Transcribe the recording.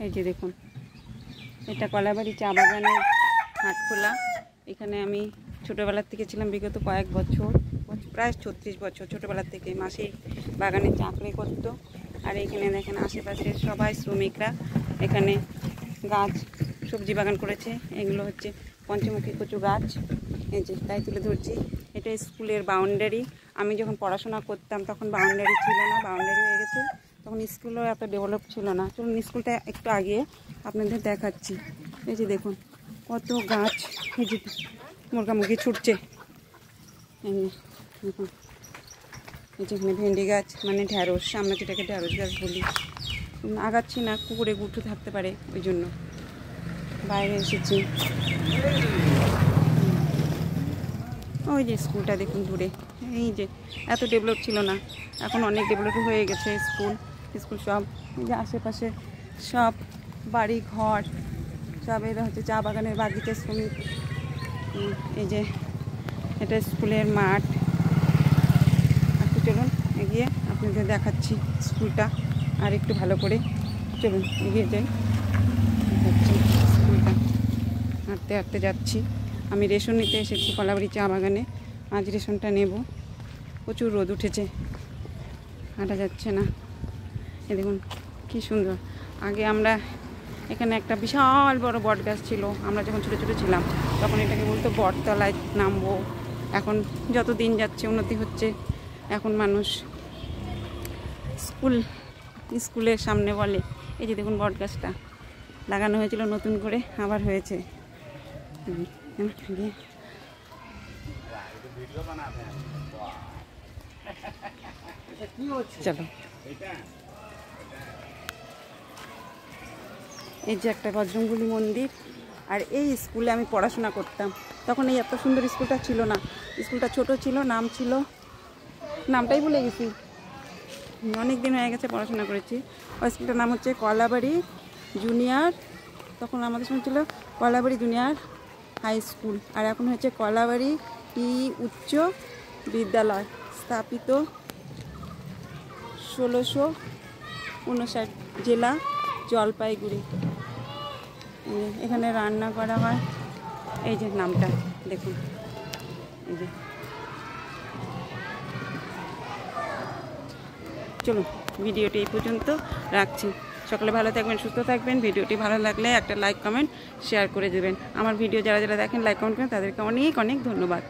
এই যে দেখুন, এটা কলাবাড়ি চা বাগানের হাট খোলা। এখানে আমি ছোটোবেলার থেকে ছিলাম, বিগত কয়েক বছর, প্রায় 36 বছর ছোটোবেলার থেকে মাসি বাগানে চাকরি করতো। আর এখানে দেখেন আশেপাশে সবাই শ্রমিকরা এখানে গাছ, সবজি বাগান করেছে। এগুলো হচ্ছে পঞ্চমুখী কচু গাছ, এই যে তাই তুলে ধরছি। এটা স্কুলের বাউন্ডারি। আমি যখন পড়াশোনা করতাম তখন বাউন্ডারি ছিল না, বাউন্ডারি হয়ে গেছে। তখন স্কুলও এত ডেভেলপ ছিল না। চলুন স্কুলটা একটু আগে আপনাদের দেখাচ্ছি। এই যে দেখুন কত গাছ, এই যে মুরগি ছুটছে। দেখুন এই যেখানে ভেন্ডি গাছ, মানে ঢ্যাঁড়স, আমরা যেটাকে ঢ্যাঁড়স গাছ বলি। আগাচ্ছি না, কুকুরে গুঁঠো থাকতে পারে, ওই জন্য বাইরে এসেছি। ওই যে স্কুলটা দেখুন দূরে, এই যে এত ডেভেলপ ছিল না, এখন অনেক ডেভেলপ হয়ে গেছে স্কুল। সব এই যে আশেপাশে সব বাড়ি ঘর সব, এরা হচ্ছে চা বাগানের বাগিচা শ্রমিক। এই যে এটা স্কুলের মাঠ। একটু চলুন এগিয়ে আপনাদের দেখাচ্ছি স্কুলটা আর একটু ভালো করে। চলুন এগিয়ে যাই, দেখাচ্ছি স্কুলটা। হাঁটতে হাঁটতে যাচ্ছি। আমি রেশন নিতে এসেছি কলাবাড়ি চা বাগানে। আজ রেশনটা নেব। প্রচুর রোদ উঠেছে, হাঁটা যাচ্ছে না। এ দেখুন কী সুন্দর। আগে আমরা এখানে একটা বিশাল বড় বট গাছ ছিল, আমরা যখন ছোটো ছোটো ছিলাম তখন এটাকে বলতো বটতলায় নামবো। এখন যত দিন যাচ্ছে উন্নতি হচ্ছে, এখন মানুষ স্কুলের সামনে বলে। এই যে দেখুন বট গাছটা লাগানো হয়েছিল নতুন করে, আবার হয়েছে। চলো, এই যে একটা বজরংবলী মন্দির। আর এই স্কুলে আমি পড়াশোনা করতাম, তখন এই এত সুন্দর স্কুলটা ছিল না। স্কুলটা ছোট ছিল, নামটাই ভুলে গেছি, অনেক দিন হয়ে গেছে পড়াশোনা করেছি। ওই স্কুলটার নাম হচ্ছে কলাবাড়ি জুনিয়র, তখন আমাদের সময় ছিল কলাবাড়ি জুনিয়র হাই স্কুল। আর এখন হচ্ছে কলাবাড়ি উচ্চ বিদ্যালয়, স্থাপিত 1659, জেলা জলপাইগুড়ি। এখানে রান্না করা হয়। এই যে নামটা দেখুন, এই যে। চলুন ভিডিওটি এই পর্যন্ত রাখছি। সকলে ভালো থাকবেন, সুস্থ থাকবেন। ভিডিওটি ভালো লাগলে একটা লাইক কমেন্ট শেয়ার করে দেবেন। আমার ভিডিও যারা যারা দেখেন, লাইক কমেন্ট করেন, তাদেরকে অনেক অনেক ধন্যবাদ।